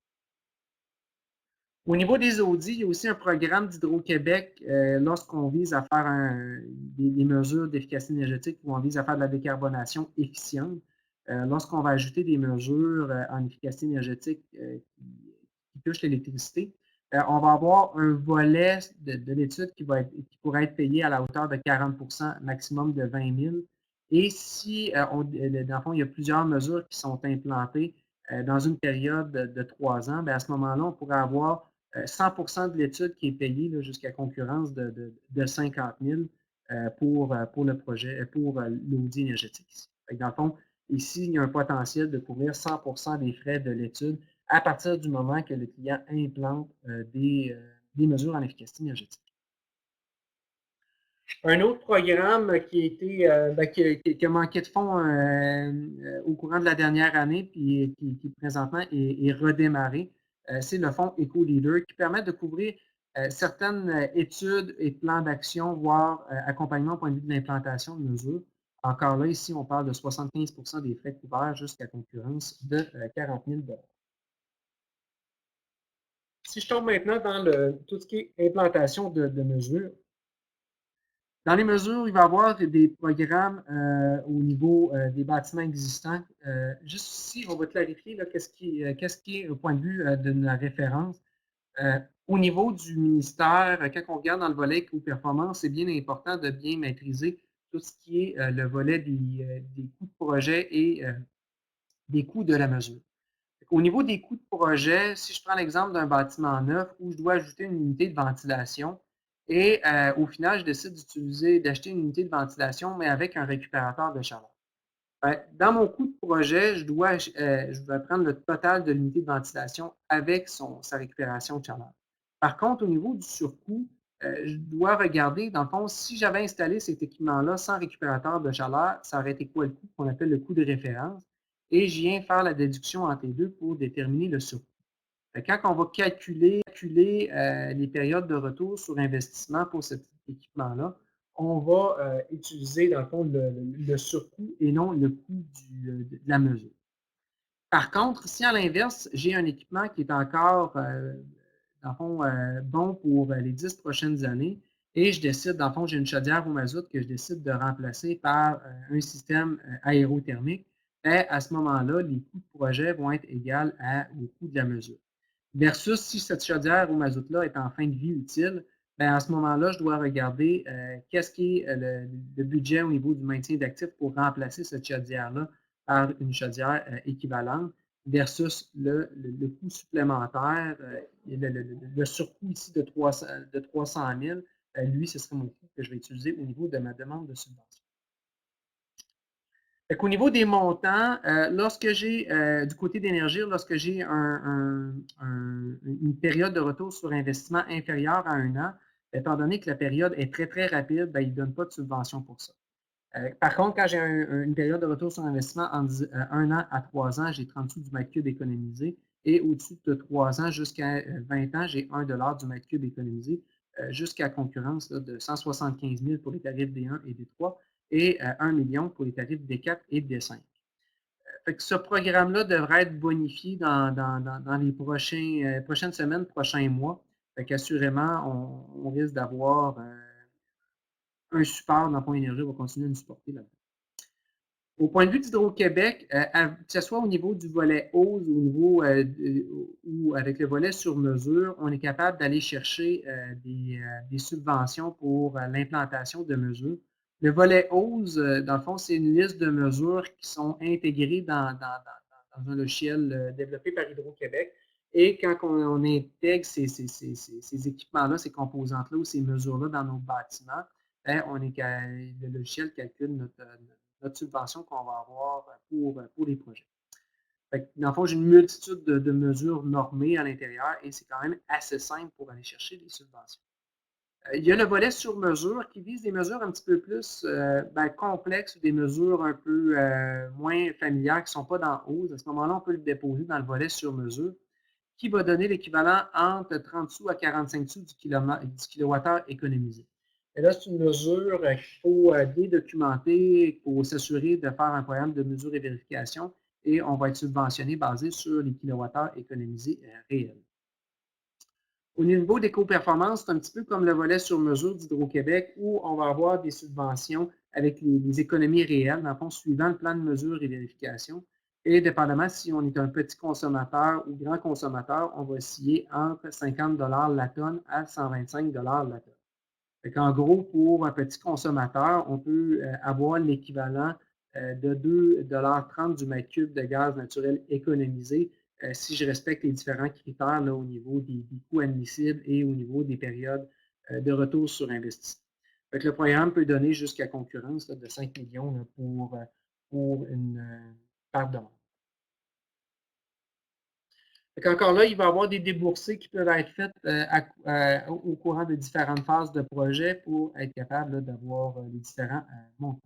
Au niveau des audits, il y a aussi un programme d'Hydro-Québec lorsqu'on vise à faire des mesures d'efficacité énergétique ou on vise à faire de la décarbonation efficiente. Lorsqu'on va ajouter des mesures en efficacité énergétique qui touchent l'électricité, on va avoir un volet de l'étude qui pourrait être payé à la hauteur de 40%, maximum de 20 000. Et si, dans le fond, il y a plusieurs mesures qui sont implantées dans une période de 3 ans, à ce moment-là, on pourrait avoir 100% de l'étude qui est payée jusqu'à concurrence de 50 000 pour le projet, pour l'audit énergétique. Dans le fond, ici, il y a un potentiel de couvrir 100% des frais de l'étude à partir du moment que le client implante des mesures en efficacité énergétique. Un autre programme qui a manqué de fonds au courant de la dernière année, puis qui présentement est redémarré, c'est le fonds EcoLeader qui permet de couvrir certaines études et plans d'action, voire accompagnement au point de vue de l'implantation de mesures. Encore là, ici, on parle de 75% des frais couverts jusqu'à concurrence de 40 000 $. Si je tombe maintenant dans tout ce qui est implantation de mesures, dans les mesures, il va y avoir des programmes au niveau des bâtiments existants. Juste ici, on va clarifier qu'est-ce qui est au point de vue d'une référence. Au niveau du ministère, quand on regarde dans le volet éco-performance, c'est bien important de bien maîtriser tout ce qui est le volet des coûts de projet et des coûts de la mesure. Au niveau des coûts de projet, si je prends l'exemple d'un bâtiment neuf où je dois ajouter une unité de ventilation et au final, je décide d'acheter une unité de ventilation, mais avec un récupérateur de chaleur. Dans mon coût de projet, je dois prendre le total de l'unité de ventilation avec sa récupération de chaleur. Par contre, au niveau du surcoût, je dois regarder, dans le fond, si j'avais installé cet équipement-là sans récupérateur de chaleur, ça aurait été quoi le coût qu'on appelle le coût de référence? Et je viens faire la déduction entre les deux pour déterminer le surcoût. Quand on va calculer les périodes de retour sur investissement pour cet équipement-là, on va utiliser, dans le fond, le surcoût et non le coût de la mesure. Par contre, si à l'inverse, j'ai un équipement qui est encore, dans le fond, bon pour les 10 prochaines années, et je décide, dans le fond, j'ai une chaudière au mazout que je décide de remplacer par un système aérothermique, et à ce moment-là, les coûts de projet vont être égaux au coût de la mesure. Versus si cette chaudière au mazout-là est en fin de vie utile, bien, à ce moment-là, je dois regarder qu'est-ce qui est le budget au niveau du maintien d'actifs pour remplacer cette chaudière-là par une chaudière équivalente versus le coût supplémentaire, le surcoût ici de 300 000, lui, ce serait mon coût que je vais utiliser au niveau de ma demande de subvention. Au niveau des montants, lorsque j'ai, du côté d'énergie, lorsque j'ai une période de retour sur investissement inférieure à 1 an, étant donné que la période est très, très rapide, bien, il ne donne pas de subvention pour ça. Par contre, quand j'ai une période de retour sur investissement entre 1 an à 3 ans, j'ai 30 sous du mètre cube économisé. Et au-dessus de 3 ans jusqu'à 20 ans, j'ai 1 du mètre cube économisé jusqu'à concurrence là, de 175 000 pour les tarifs D1 et D3 et 1 million pour les tarifs D4 et D5. Fait que ce programme-là devrait être bonifié dans les prochaines semaines, prochains mois. Fait qu'assurément, on risque d'avoir un support dans Point Énergie, va continuer à nous supporter là-dedans. Au point de vue d'Hydro-Québec, que ce soit au niveau du volet hausse ou avec le volet sur mesure, on est capable d'aller chercher des subventions pour l'implantation de mesures. Le volet hausse, dans le fond, c'est une liste de mesures qui sont intégrées dans un logiciel développé par Hydro-Québec. Et quand on intègre ces équipements-là, ces composantes-là ou ces mesures-là dans nos bâtiments, le logiciel calcule notre subvention qu'on va avoir pour les projets. Dans le fond, j'ai une multitude de mesures normées à l'intérieur et c'est quand même assez simple pour aller chercher les subventions. Il y a le volet sur mesure qui vise des mesures un petit peu plus complexes ou des mesures un peu moins familières qui ne sont pas dans hausse. À ce moment-là, on peut le déposer dans le volet sur mesure qui va donner l'équivalent entre 30 sous à 45 sous du kilowattheure économisé. Et là, c'est une mesure qu'il faut dédocumenter, il faut s'assurer de faire un programme de mesure et vérification et on va être subventionné basé sur les kilowattheures économisés réels. Au niveau des coperformances, c'est un petit peu comme le volet sur mesure d'Hydro-Québec où on va avoir des subventions avec les économies réelles, dans le fond, suivant le plan de mesure et vérification. Et dépendamment si on est un petit consommateur ou grand consommateur, on va osciller entre 50 la tonne à 125 la tonne. En gros, pour un petit consommateur, on peut avoir l'équivalent de 2,30 du mètre cube de gaz naturel économisé si je respecte les différents critères là, au niveau des coûts admissibles et au niveau des périodes de retour sur investissement. Le programme peut donner jusqu'à concurrence là, de 5 millions là, pour une part de monde. Encore là, il va y avoir des déboursés qui peuvent être faits au courant de différentes phases de projet pour être capable d'avoir les différents montants.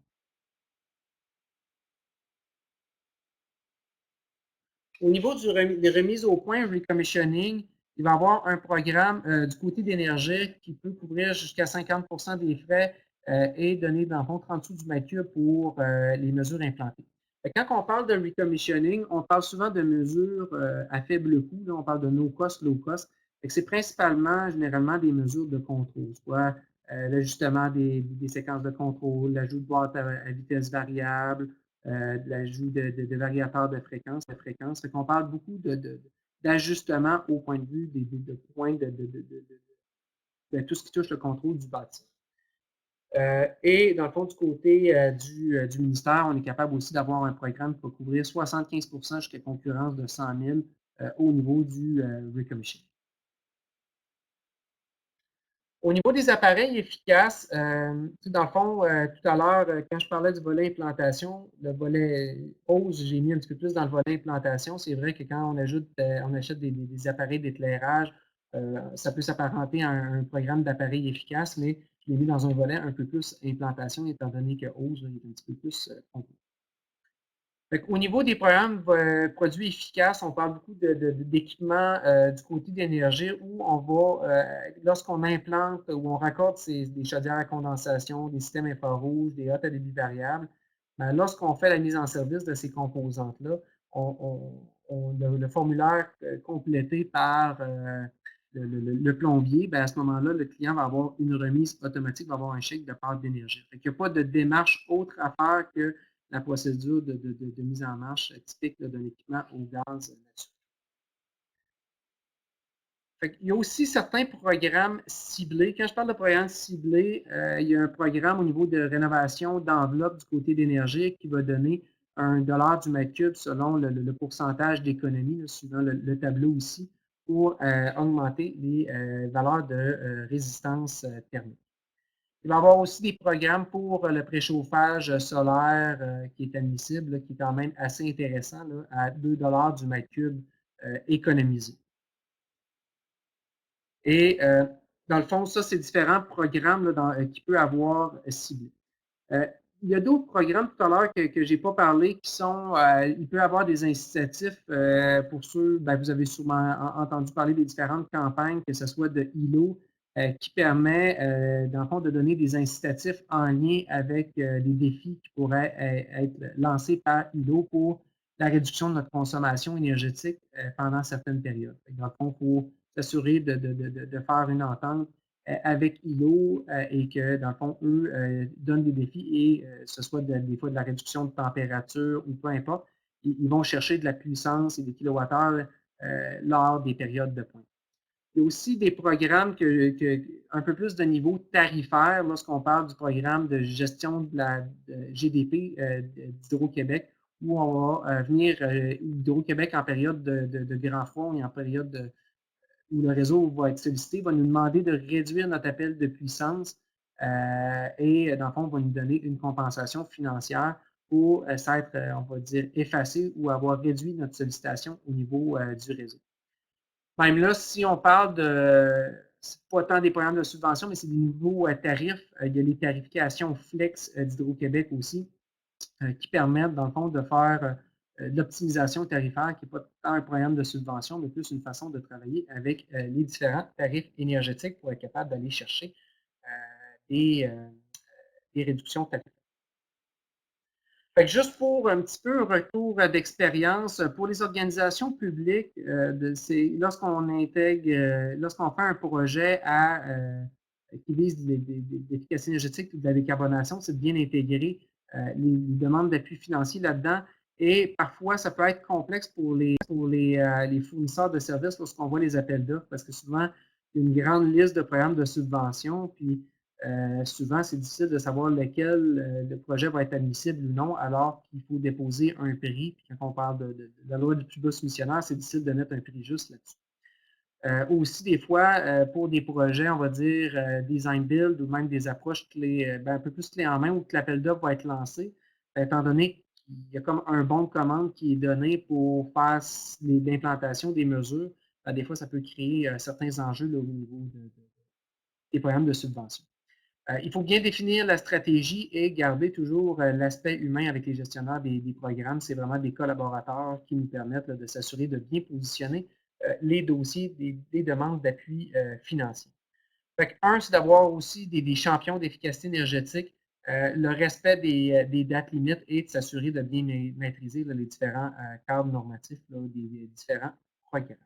Au niveau des remises au point, recommissioning, il va y avoir un programme du côté d'énergie qui peut couvrir jusqu'à 50 des frais et donner dans le fond 30 sous du mètre cube pour les mesures implantées. Quand on parle de recommissioning, on parle souvent de mesures à faible coût. Là, on parle de no cost, low cost. C'est principalement, généralement, des mesures de contrôle, soit l'ajustement des séquences de contrôle, l'ajout de boîtes à vitesse variable, l'ajout de variateurs de fréquence. Fait qu'on parle beaucoup d'ajustement au point de vue de points de tout ce qui touche le contrôle du bâtiment. Et dans le fond, du côté du ministère, on est capable aussi d'avoir un programme qui va couvrir 75 jusqu'à concurrence de 100 000 au niveau du recommissioning. Au niveau des appareils efficaces, dans le fond, tout à l'heure, quand je parlais du volet implantation, le volet hausse, j'ai mis un petit peu plus dans le volet implantation. C'est vrai que quand on achète des appareils d'éclairage, Ça peut s'apparenter à un programme d'appareil efficace, mais je l'ai mis dans un volet un peu plus implantation, étant donné que OSE est un petit peu plus complet. Au niveau des programmes produits efficaces, on parle beaucoup d'équipements du côté d'énergie où on va, lorsqu'on implante ou on raccorde des chaudières à condensation, des systèmes infrarouges, des hottes à débit variable, lorsqu'on fait la mise en service de ces composantes-là, le formulaire complété par le plombier, à ce moment-là, le client va avoir une remise automatique, va avoir un chèque de part d'énergie. Il n'y a pas de démarche autre à faire que la procédure de mise en marche typique d'un équipement au gaz naturel. Il y a aussi certains programmes ciblés. Quand je parle de programmes ciblés, il y a un programme au niveau de rénovation d'enveloppe du côté d'énergie qui va donner $1 du mètre cube selon le pourcentage d'économie, suivant le tableau ici, pour augmenter les valeurs de résistance thermique. Il va y avoir aussi des programmes pour le préchauffage solaire qui est admissible, qui est quand même assez intéressant, là, à $2 du mètre cube économisé. Et dans le fond, ça, c'est différents programmes qu'il peut avoir ciblés. Il y a d'autres programmes tout à l'heure que je n'ai pas parlé qui sont, il peut y avoir des incitatifs pour ceux, vous avez sûrement entendu parler des différentes campagnes, que ce soit de ILO, qui permet, dans le fond, de donner des incitatifs en lien avec les défis qui pourraient être lancés par ILO pour la réduction de notre consommation énergétique pendant certaines périodes. Dans le fond, il faut s'assurer de faire une entente avec ILO et que, dans le fond, eux donnent des défis et ce soit des fois de la réduction de température ou peu importe, ils vont chercher de la puissance et des kilowattheures lors des périodes de pointe. Il y a aussi des programmes un peu plus de niveau tarifaire lorsqu'on parle du programme de gestion de la GDP d'Hydro-Québec, où on va venir, Hydro-Québec en période de grand froid et en période où le réseau va être sollicité, va nous demander de réduire notre appel de puissance et, dans le fond, va nous donner une compensation financière pour s'être, on va dire, effacé ou avoir réduit notre sollicitation au niveau du réseau. Même là, si on parle de, c'est pas tant des programmes de subvention, mais c'est des nouveaux tarifs. Il y a les tarifications flex d'Hydro-Québec aussi, qui permettent, dans le fond, de faire de l'optimisation tarifaire, qui n'est pas tant un programme de subvention, mais plus une façon de travailler avec les différents tarifs énergétiques pour être capable d'aller chercher des réductions tarifaires. Juste pour un petit peu un retour d'expérience, pour les organisations publiques, lorsqu'on intègre, lorsqu'on fait un projet qui vise l'efficacité énergétique ou de la décarbonation, c'est de bien intégrer les demandes d'appui financier là-dedans. Et parfois, ça peut être complexe pour les fournisseurs de services lorsqu'on voit les appels d'offres, parce que souvent, il y a une grande liste de programmes de subventions, puis souvent, c'est difficile de savoir lequel le projet va être admissible ou non, alors qu'il faut déposer un prix. Puis quand on parle de la loi du plus bas soumissionnaire, c'est difficile de mettre un prix juste là-dessus. Aussi, des fois, pour des projets, on va dire design build ou même des approches un peu plus clés en main où que l'appel d'offres va être lancé, étant donné qu'il y a comme un bon de commande qui est donné pour faire l'implantation des mesures, des fois, ça peut créer certains enjeux là, au niveau des programmes de subvention. Il faut bien définir la stratégie et garder toujours l'aspect humain avec les gestionnaires des programmes. C'est vraiment des collaborateurs qui nous permettent de s'assurer de bien positionner les dossiers des demandes d'appui financier. Un, c'est d'avoir aussi des champions d'efficacité énergétique, le respect des dates limites et de s'assurer de bien maîtriser les différents cadres normatifs des différents programmes.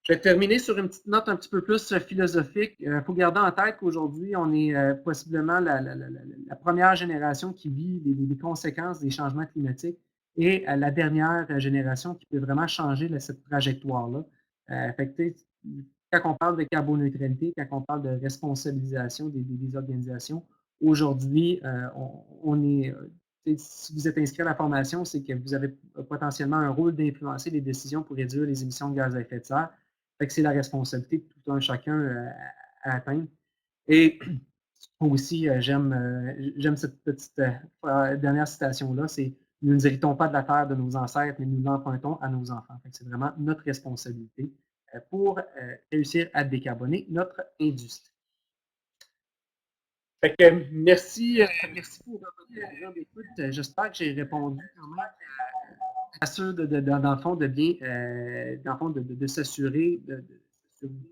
Je vais terminer sur une petite note un petit peu plus philosophique. Il faut garder en tête qu'aujourd'hui, on est possiblement la première génération qui vit les conséquences des changements climatiques et la dernière génération qui peut vraiment changer cette trajectoire-là. Quand on parle de carboneutralité, quand on parle de responsabilisation des organisations, aujourd'hui, si vous êtes inscrit à la formation, c'est que vous avez potentiellement un rôle d'influencer les décisions pour réduire les émissions de gaz à effet de serre. C'est la responsabilité de tout un chacun à atteindre. Et aussi, j'aime cette petite dernière citation-là, c'est nous n'héritons pas de la terre de nos ancêtres, mais nous l'empruntons à nos enfants. C'est vraiment notre responsabilité pour réussir à décarboner notre industrie. Merci pour votre grande écoute. J'espère que j'ai répondu quand même à ceux dans le fond de bien, dans le fond de s'assurer de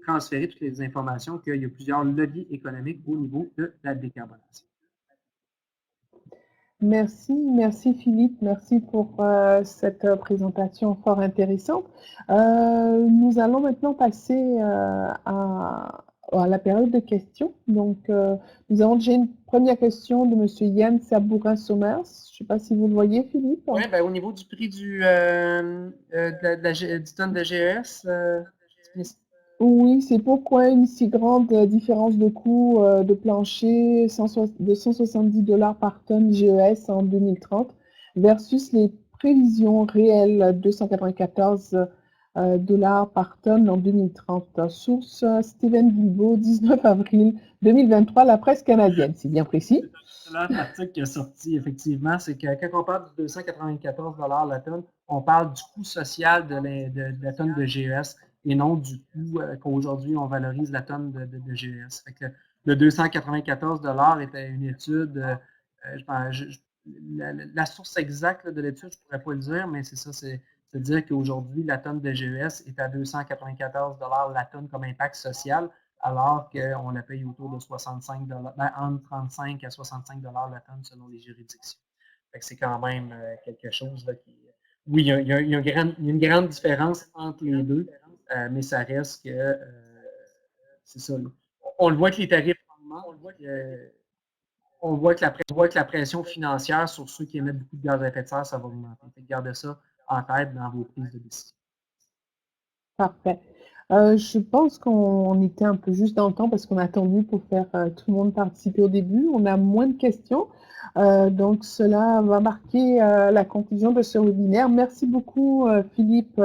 transférer toutes les informations qu'il y a plusieurs leviers économiques au niveau de la décarbonation. Merci Philippe, merci pour cette présentation fort intéressante. Nous allons maintenant passer à la période de questions. Donc, nous avons déjà une première question de M. Yann Sabourin-Somers. Je ne sais pas si vous le voyez, Philippe. Oui, au niveau du prix du tonne de GES, oui, c'est pourquoi une si grande différence de coût de plancher de 170 $ par tonne GES en 2030 versus les prévisions réelles 294 $ par tonne en 2030. Source Steven Guilbeault, 19 avril 2023, la presse canadienne, c'est bien précis. C'est l'article qui est sorti, effectivement, c'est que quand on parle de 294 $ la tonne, on parle du coût social de la tonne de GES et non du coût qu'aujourd'hui on valorise la tonne de GES. Fait que le 294 $ était une étude, la source exacte de l'étude, je ne pourrais pas le dire, mais c'est ça, c'est-à-dire qu'aujourd'hui, la tonne de GES est à 294 $ la tonne comme impact social, alors qu'on la paye autour de 65 $, entre 35 à 65 $ la tonne selon les juridictions. C'est quand même quelque chose là, qui... Oui, il y a une grande différence entre les deux, mais ça reste que c'est ça. Là. On le voit que les tarifs augmentent, on voit que la pression financière sur ceux qui émettent beaucoup de gaz à effet de serre, ça va augmenter. Gardez ça en tête dans vos prises de décision. Parfait. Je pense qu'on était un peu juste dans le temps parce qu'on a attendu pour faire tout le monde participer au début. On a moins de questions. Donc, cela va marquer la conclusion de ce webinaire. Merci beaucoup, Philippe,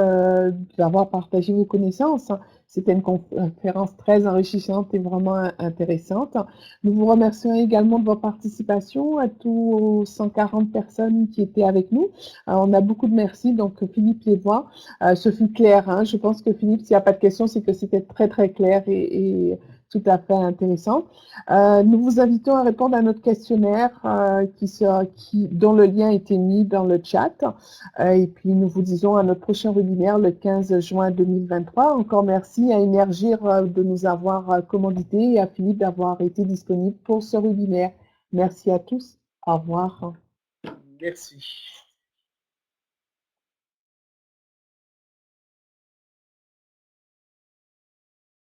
d'avoir partagé vos connaissances. C'était une conférence très enrichissante et vraiment intéressante. Nous vous remercions également de votre participation à tous 140 personnes qui étaient avec nous. On a beaucoup de merci. Donc, Philippe Lévois, ce fut clair. Hein. Je pense que Philippe, s'il n'y a pas de questions, c'est que c'était très, très clair et tout à fait intéressant. Nous vous invitons à répondre à notre questionnaire dont le lien a été mis dans le chat. Et puis, nous vous disons à notre prochain webinaire le 15 juin 2023. Encore merci à Énergir de nous avoir commandité et à Philippe d'avoir été disponible pour ce webinaire. Merci à tous. Au revoir. Merci.